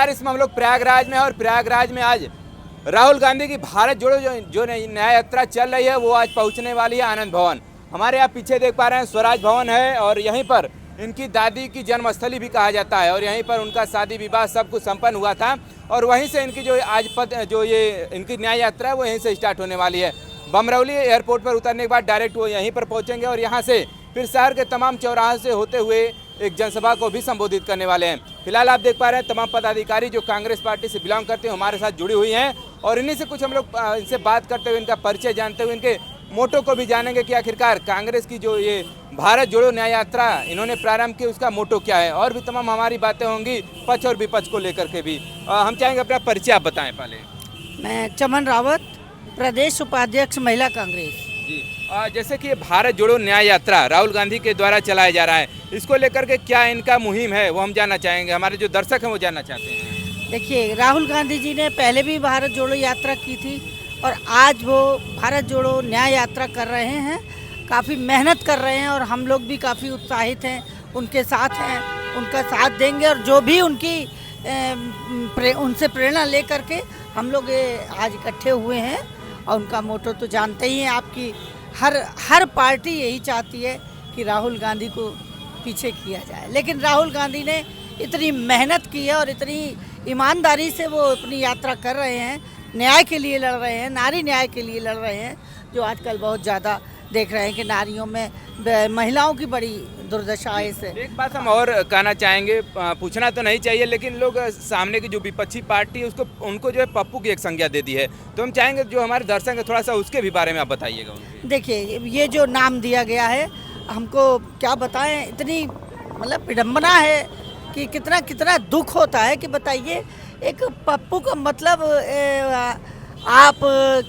इसमें हम लोग प्रयागराज में, और प्रयागराज में आज राहुल गांधी की भारत जोड़ो जो न्याय यात्रा चल रही है वो आज पहुंचने वाली है आनंद भवन। हमारे यहाँ पीछे देख पा रहे हैं स्वराज भवन है, और यहीं पर इनकी दादी की जन्मस्थली भी कहा जाता है, और यहीं पर उनका शादी विवाह सब कुछ संपन्न हुआ था, और वहीं से इनकी जो आज जो ये इनकी न्याय यात्रा है वो यहीं से स्टार्ट होने वाली है। बमरौली एयरपोर्ट पर उतरने के बाद डायरेक्ट वो यहीं पर पहुँचेंगे, और यहाँ से फिर शहर के तमाम चौराहे से होते हुए एक जनसभा को भी संबोधित करने वाले हैं। फिलहाल आप देख पा रहे हैं तमाम पदाधिकारी जो कांग्रेस पार्टी से बिलोंग करते हैं हमारे साथ जुड़ी हुई हैं, और इन्हीं से कुछ हम लोग इनसे बात करते हुए, इनका परिचय जानते हुए, इनके मोटो को भी जानेंगे कि आखिरकार कांग्रेस की जो ये भारत जोड़ो न्याय यात्रा इन्होंने प्रारंभ की उसका मोटो क्या है, और भी तमाम हमारी बातें होंगी पक्ष और विपक्ष को लेकर के भी। हम चाहेंगे अपना परिचय आप बताएं पहले। मैं चमन रावत, प्रदेश उपाध्यक्ष महिला कांग्रेस। जी, जैसे कि भारत जोड़ो न्याय यात्रा राहुल गांधी के द्वारा चलाया जा रहा है, इसको लेकर के क्या इनका मुहिम है वो हम जानना चाहेंगे, हमारे जो दर्शक हैं वो जानना चाहते हैं। देखिए, राहुल गांधी जी ने पहले भी भारत जोड़ो यात्रा की थी, और आज वो भारत जोड़ो न्याय यात्रा कर रहे हैं। काफ़ी मेहनत कर रहे हैं, और हम लोग भी काफ़ी उत्साहित हैं, उनके साथ हैं, उनका साथ देंगे, और जो भी उनकी उनसे प्रेरणा ले करके हम लोग आज इकट्ठे हुए हैं। और उनका मोटो तो जानते ही हैं, आपकी हर पार्टी यही चाहती है कि राहुल गांधी को पीछे किया जाए, लेकिन राहुल गांधी ने इतनी मेहनत की है और इतनी ईमानदारी से वो अपनी यात्रा कर रहे हैं, न्याय के लिए लड़ रहे हैं, नारी न्याय के लिए लड़ रहे हैं, जो आजकल बहुत ज़्यादा देख रहे हैं कि नारियों में, महिलाओं की बड़ी दुर्दशा है। इससे एक बात हम और कहना चाहेंगे, पूछना तो नहीं चाहिए, लेकिन लोग सामने की जो विपक्षी पार्टी है उसको उनको जो है पप्पू की एक संज्ञा दे दी है, तो हम चाहेंगे जो हमारे दर्शक हैं थोड़ा सा उसके भी बारे में आप बताइएगा। देखिए, ये जो नाम दिया गया है, हमको क्या बताएं, इतनी मतलब विडम्बना है कि कितना कितना दुख होता है कि बताइए, एक पप्पू का मतलब आप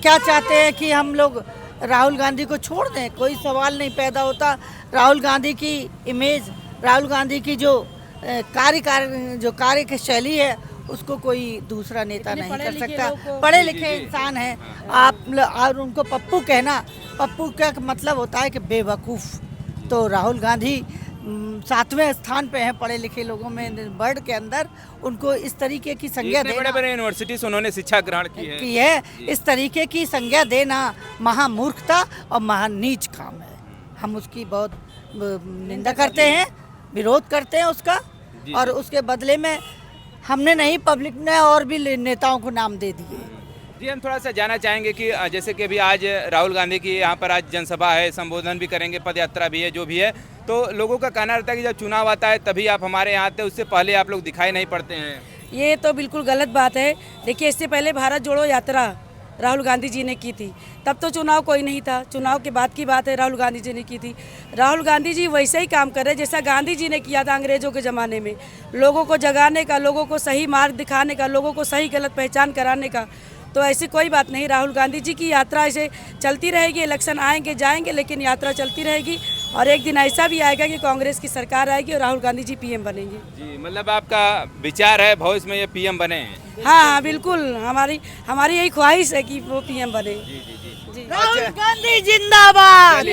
क्या चाहते हैं कि हम लोग राहुल गांधी को छोड़ दें? कोई सवाल नहीं पैदा होता। राहुल गांधी की इमेज, राहुल गांधी की जो कार्य की शैली है, उसको कोई दूसरा नेता नहीं कर सकता। पढ़े लिखे इंसान हैं आप, और उनको पप्पू कहना, पप्पू का मतलब होता है कि बेवकूफ़। तो राहुल गांधी 7वें स्थान पे हैं पढ़े लिखे लोगों में वर्ल्ड के अंदर। उनको इस तरीके की संज्ञा देना, बड़े-बड़े यूनिवर्सिटी से उन्होंने शिक्षा ग्रहण की है, इस तरीके की संज्ञा देना महामूर्खता और महानीच काम है। हम उसकी बहुत निंदा करते हैं, विरोध करते हैं उसका, और उसके बदले में हमने नहीं, पब्लिक ने और भी नेताओं को नाम दे दिए। जी, हम थोड़ा सा जानना चाहेंगे कि जैसे कि अभी आज राहुल गांधी की यहाँ पर आज जनसभा है, संबोधन भी करेंगे, पद यात्रा भी है, जो भी है, तो लोगों का कहना रहता है कि जब चुनाव आता है तभी आप हमारे यहाँ आते हैं, उससे पहले आप लोग दिखाई नहीं पड़ते हैं। ये तो बिल्कुल गलत बात है। देखिए, इससे पहले भारत जोड़ो यात्रा राहुल गांधी जी ने की थी, तब तो चुनाव कोई नहीं था। चुनाव के बाद की बात है, राहुल गांधी जी ने की थी। राहुल गांधी जी वैसे ही काम कर रहे हैं जैसा गांधी जी ने किया था अंग्रेजों के ज़माने में, लोगों को जगाने का, लोगों को सही मार्ग दिखाने का, लोगों को सही गलत पहचान कराने का। तो ऐसी कोई बात नहीं, राहुल गांधी जी की यात्रा ऐसे चलती रहेगी, इलेक्शन आएंगे जाएंगे, लेकिन यात्रा चलती रहेगी, और एक दिन ऐसा भी आएगा कि कांग्रेस की सरकार आएगी और राहुल गांधी जी पीएम बनेंगे। जी, मतलब आपका विचार है भविष्य में ये पीएम बने? हाँ, बिल्कुल, हमारी यही ख्वाहिश है कि वो पीएम बने। जी। राहुल गांधी जिंदाबाद।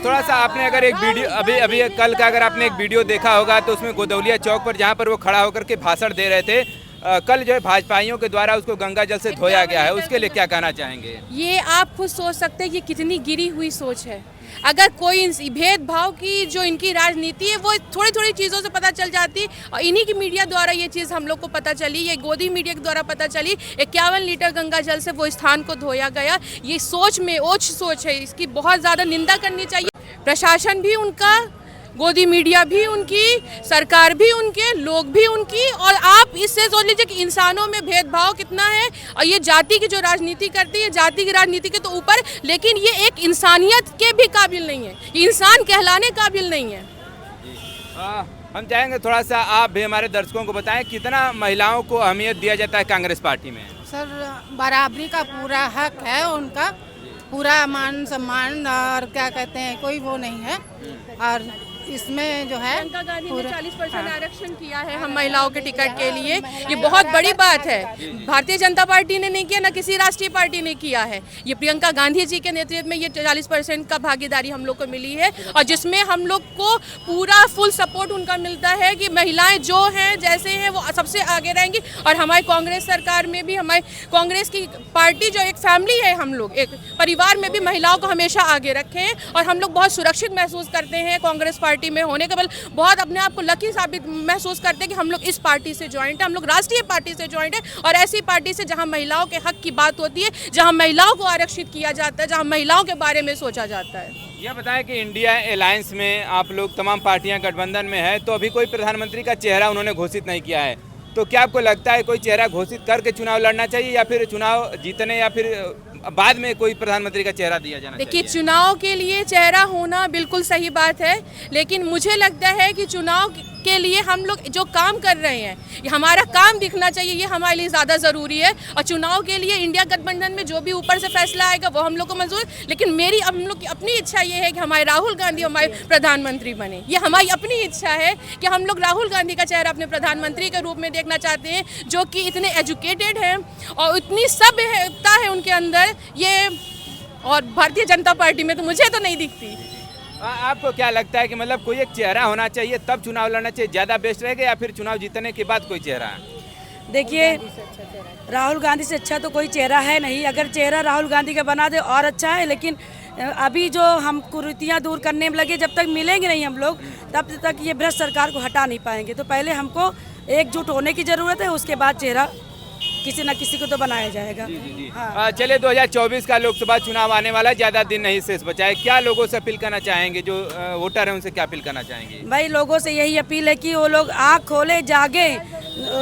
थोड़ा सा आपने अगर एक वीडियो अभी कल का अगर आपने एक वीडियो देखा होगा, तो उसमें गोदौलिया चौक पर जहाँ पर वो खड़ा होकर के भाषण दे रहे थे, कल जो है भाजपाइयों के द्वारा उसको गंगा जल से धोया गया है, उसके लिए क्या कहना चाहेंगे? ये आप खुद सोच सकते हैं कि कितनी गिरी हुई सोच है। अगर कोई भेदभाव की जो इनकी राजनीति है वो थोड़ी थोड़ी चीज़ों से पता चल जाती, और इन्हीं की मीडिया द्वारा ये चीज़ हम लोग को पता चली, ये गोदी मीडिया के द्वारा पता चली। 51 लीटर गंगा जल से वो स्थान को धोया गया। ये सोच में ओछ सोच है, इसकी बहुत ज़्यादा निंदा करनी चाहिए। प्रशासन भी उनका, गोदी मीडिया भी उनकी, सरकार भी उनके, लोग भी उनकी, और आप इससे सोच लीजिए कि इंसानों में भेदभाव कितना है। और ये जाति की जो राजनीति करती है, जाति की राजनीति के तो ऊपर, लेकिन ये एक इंसानियत के भी काबिल नहीं है, इंसान कहलाने काबिल नहीं है। हम चाहेंगे थोड़ा सा आप भी हमारे दर्शकों को बताएं, कितना महिलाओं को अहमियत दिया जाता है कांग्रेस पार्टी में? सर, बराबरी का पूरा हक है उनका, पूरा मान सम्मान, और क्या कहते हैं, कोई वो नहीं है। और इसमें जो है प्रियंका गांधी ने पूरा- 40% आरक्षण किया है हम महिलाओं के टिकट के लिए, ये बहुत बड़ी बात है। भारतीय जनता पार्टी ने नहीं किया, ना किसी राष्ट्रीय पार्टी ने किया है। ये प्रियंका गांधी जी के नेतृत्व में ये 40% का भागीदारी हम लोग को मिली है, और जिसमें हम लोग को पूरा फुल सपोर्ट उनका मिलता है कि महिलाएं जो हैं जैसे हैं वो सबसे आगे रहेंगी। और हमारी कांग्रेस सरकार में भी, हमारी कांग्रेस की पार्टी जो एक फैमिली है, हम लोग एक परिवार में भी महिलाओं को हमेशा आगे रखे हैं, और हम लोग बहुत सुरक्षित महसूस करते हैं कांग्रेस पार्टी में होने के बल, बहुत अपने आप को लकी साबित महसूस करते हैं कि हम लोग इस पार्टी से ज्वाइंट है, हम लोग राष्ट्रीय पार्टी से ज्वाइंट है, और ऐसी पार्टी से जहां महिलाओं के हक की बात होती है, जहां महिलाओं को आरक्षित किया जाता है, जहां महिलाओं के बारे में सोचा जाता है। यह बताएं कि इंडिया अलायंस में आप लोग तमाम पार्टियां गठबंधन में है, तो अभी कोई प्रधानमंत्री का चेहरा उन्होंने घोषित नहीं किया है, तो क्या आपको लगता है कोई चेहरा घोषित करके चुनाव लड़ना चाहिए, या फिर चुनाव जीतने या फिर बाद में कोई प्रधानमंत्री का चेहरा दिया जाना चाहिए? देखिए, चुनाव के लिए चेहरा होना बिल्कुल सही बात है, लेकिन मुझे लगता है कि चुनाव के लिए हम लोग जो काम कर रहे हैं, ये हमारा काम दिखना चाहिए, ये हमारे लिए ज़्यादा ज़रूरी है। और चुनाव के लिए इंडिया गठबंधन में जो भी ऊपर से फैसला आएगा वो हम लोग को मंजूर, लेकिन मेरी हम लोग की अपनी इच्छा ये है कि हमारे राहुल गांधी हमारे प्रधानमंत्री बने। ये हमारी अपनी इच्छा है कि हम लोग राहुल गांधी का चेहरा अपने प्रधानमंत्री के रूप में देखना चाहते हैं, जो कि इतने एजुकेटेड हैं और इतनी सभ्यता है उनके अंदर, ये और भारतीय जनता पार्टी में तो मुझे तो नहीं दिखती। आपको क्या लगता है कि मतलब कोई एक चेहरा होना चाहिए तब चुनाव लड़ना चाहिए, ज़्यादा बेस्ट रहेगा, या फिर चुनाव जीतने के बाद कोई चेहरा? देखिए, राहुल गांधी से अच्छा तो कोई चेहरा है नहीं। अगर चेहरा राहुल गांधी का बना दे और अच्छा है, लेकिन अभी जो हम कुरीतियाँ दूर करने में लगे, जब तक मिलेंगे नहीं हम लोग, तब तक ये भ्रष्ट सरकार को हटा नहीं पाएंगे। तो पहले हमको एकजुट होने की ज़रूरत है, उसके बाद चेहरा किसी न किसी को तो बनाया जाएगा। हाँ। चलिए, 2024 का लोकसभा चुनाव आने वाला है, ज़्यादा दिन नहीं शेष बचा है, क्या लोगों से अपील करना चाहेंगे, जो वोटर हैं उनसे क्या अपील करना चाहेंगे? भाई, लोगों से यही अपील है कि वो लोग आँख खोले, जागे,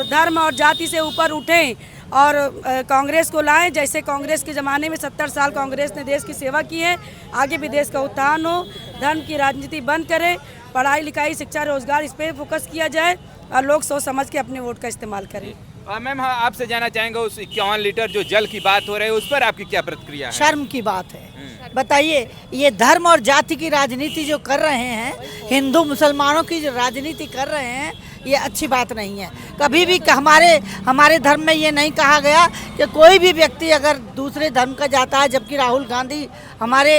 धर्म और जाति से ऊपर उठें और कांग्रेस को लाएं। जैसे कांग्रेस के ज़माने में 70 साल कांग्रेस ने देश की सेवा की है, आगे भी देश का उत्थान हो। धर्म की राजनीति बंद करें, पढ़ाई लिखाई, शिक्षा, रोजगार, इस पर फोकस किया जाए और लोग सोच समझ के अपने वोट का इस्तेमाल करें। मैम, आपसे जानना चाहेंगे उस 51 लीटर जो जल की बात हो रही है, उस पर आपकी क्या प्रतिक्रिया है? शर्म की बात है। बताइए, ये धर्म और जाति की राजनीति जो कर रहे हैं, हिंदू मुसलमानों की जो राजनीति कर रहे हैं, ये अच्छी बात नहीं है। कभी भी हमारे धर्म में ये नहीं कहा गया कि कोई भी व्यक्ति अगर दूसरे धर्म का जाता है, जबकि राहुल गांधी हमारे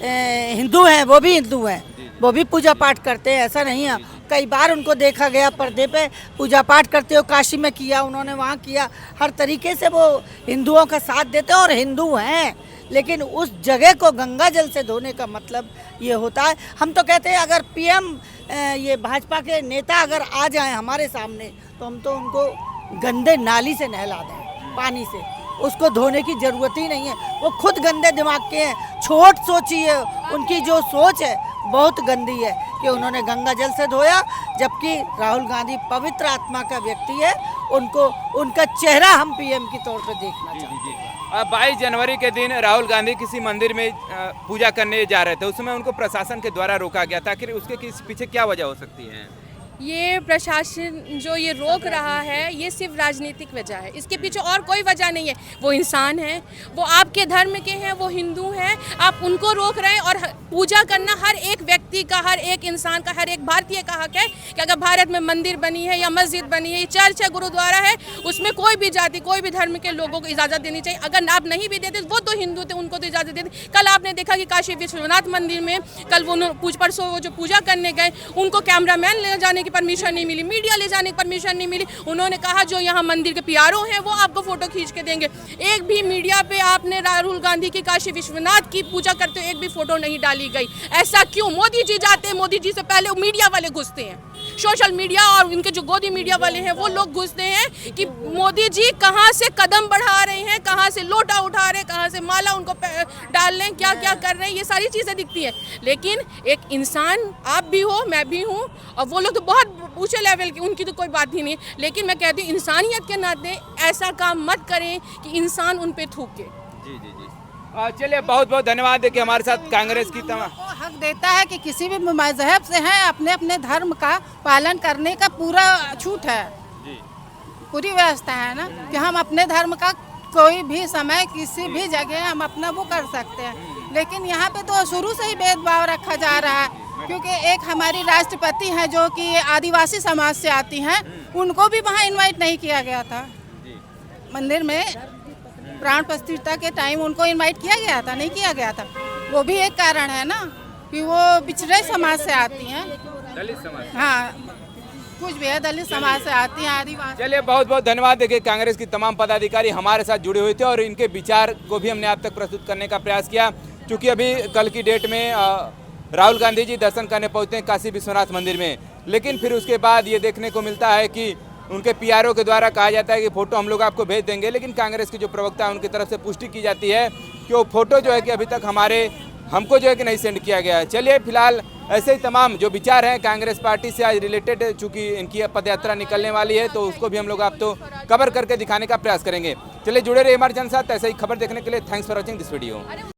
हिंदू हैं, वो भी हिंदू हैं, वो भी पूजा पाठ करते हैं, ऐसा नहीं है। कई बार उनको देखा गया पर्दे पे पूजा पाठ करते हो, काशी में किया उन्होंने, वहाँ किया, हर तरीके से वो हिंदुओं का साथ देते हैं और हिंदू हैं। लेकिन उस जगह को गंगा जल से धोने का मतलब ये होता है। हम तो कहते हैं अगर पीएम ये भाजपा के नेता अगर आ जाएं हमारे सामने, तो हम तो उनको गंदे नाली से नहला दें, पानी से, उसको धोने की ज़रूरत ही नहीं है। वो खुद गंदे दिमाग के हैं, छोट सोचिए, उनकी जो सोच है बहुत गंदी है कि उन्होंने गंगा जल से धोया, जबकि राहुल गांधी पवित्र आत्मा का व्यक्ति है, उनको उनका चेहरा हम पीएम की तौर पर देखना चाहते हैं। 22 जनवरी के दिन राहुल गांधी किसी मंदिर में पूजा करने जा रहे थे, उसमें उनको प्रशासन के द्वारा रोका गया था, आखिर उसके पीछे क्या वजह हो सकती है? ये प्रशासन जो ये रोक रहा है, ये सिर्फ राजनीतिक वजह है, इसके पीछे और कोई वजह नहीं है। वो इंसान हैं, वो आपके धर्म के हैं, वो हिंदू हैं, आप उनको रोक रहे हैं। और पूजा करना हर एक व्यक्ति का, हर एक इंसान का, हर एक भारतीय का हक है कि अगर भारत में मंदिर बनी है या मस्जिद बनी है, चर्च है, गुरुद्वारा है, उसमें कोई भी जाति, कोई भी धर्म के लोगों को इजाज़त देनी चाहिए। अगर आप नहीं भी देते, वो तो हिंदू थे, उनको तो इजाज़त देते। कल आपने देखा कि काशी विश्वनाथ मंदिर में कल वो परसों जो पूजा करने गए, उनको कैमरामैन ले जाने परमिशन नहीं मिली, मीडिया ले जाने की परमिशन नहीं मिली। उन्होंने कहा जो यहाँ मंदिर के पीआरओ हैं वो आपको फोटो खींच के देंगे। एक भी मीडिया पे आपने राहुल गांधी की काशी विश्वनाथ की पूजा करते हुए एक भी फोटो नहीं डाली गई। ऐसा क्यों? मोदी जी जाते हैं, मोदी जी से पहले मीडिया वाले घुसते हैं, सोशल मीडिया और उनके जो गोदी मीडिया वाले हैं वो लोग घुसते हैं कि मोदी जी कहाँ से कदम बढ़ा रहे हैं, कहाँ से लोटा उठा रहे हैं, कहाँ से माला उनको डाल रहे हैं, क्या क्या कर रहे हैं, ये सारी चीज़ें दिखती हैं। लेकिन एक इंसान, आप भी हो, मैं भी हूँ, और वो लोग तो बहुत ऊंचे लेवल की, उनकी तो कोई बात ही नहीं है। लेकिन मैं कहती हूँ इंसानियत के नाते ऐसा काम मत करें कि इंसान उन पे थूके। जी जी जी, चलिए, बहुत बहुत धन्यवाद है कि हमारे साथ कांग्रेस की हक देता है कि किसी भी मजहब से हैं, अपने अपने धर्म का पालन करने का पूरा छूट है, पूरी व्यवस्था है ना, कि हम अपने धर्म का कोई भी समय किसी भी जगह हम अपना वो कर सकते हैं। लेकिन यहाँ पे तो शुरू से ही भेदभाव रखा जा रहा है, क्योंकि एक हमारी राष्ट्रपति हैं जो कि आदिवासी समाज से आती हैं, उनको भी वहाँ इनवाइट नहीं किया गया था। मंदिर में प्राण प्रतिष्ठा के टाइम उनको इनवाइट किया गया था, नहीं किया गया था। वो भी एक कारण है ना कि वो पिछड़े समाज से आती हैं, दलित समाज। हाँ कुछ भी है, दलित समाज से आती हैं, आदिवासी। चलिए बहुत बहुत धन्यवाद। देखिए कांग्रेस की तमाम पदाधिकारी हमारे साथ जुड़े हुए थे और इनके विचार को भी हमने आप तक प्रस्तुत करने का प्रयास किया, क्योंकि अभी कल की डेट में राहुल गांधी जी दर्शन करने पहुंचते हैं काशी विश्वनाथ मंदिर में, लेकिन फिर उसके बाद ये देखने को मिलता है कि उनके पीआरओ के द्वारा कहा जाता है कि फ़ोटो हम लोग आपको भेज देंगे, लेकिन कांग्रेस के जो प्रवक्ता है उनकी तरफ से पुष्टि की जाती है कि वो फ़ोटो जो है कि अभी तक हमको जो है कि नहीं सेंड किया गया है। चलिए फिलहाल ऐसे ही तमाम जो विचार हैं कांग्रेस पार्टी से आज रिलेटेड, चूँकि इनकी पदयात्रा निकलने वाली है तो उसको भी हम लोग आप तो कवर करके दिखाने का प्रयास करेंगे। चलिए जुड़े रहिए हमारे जन साथ। ऐसे ही खबर देखने के लिए thanks for watching this video.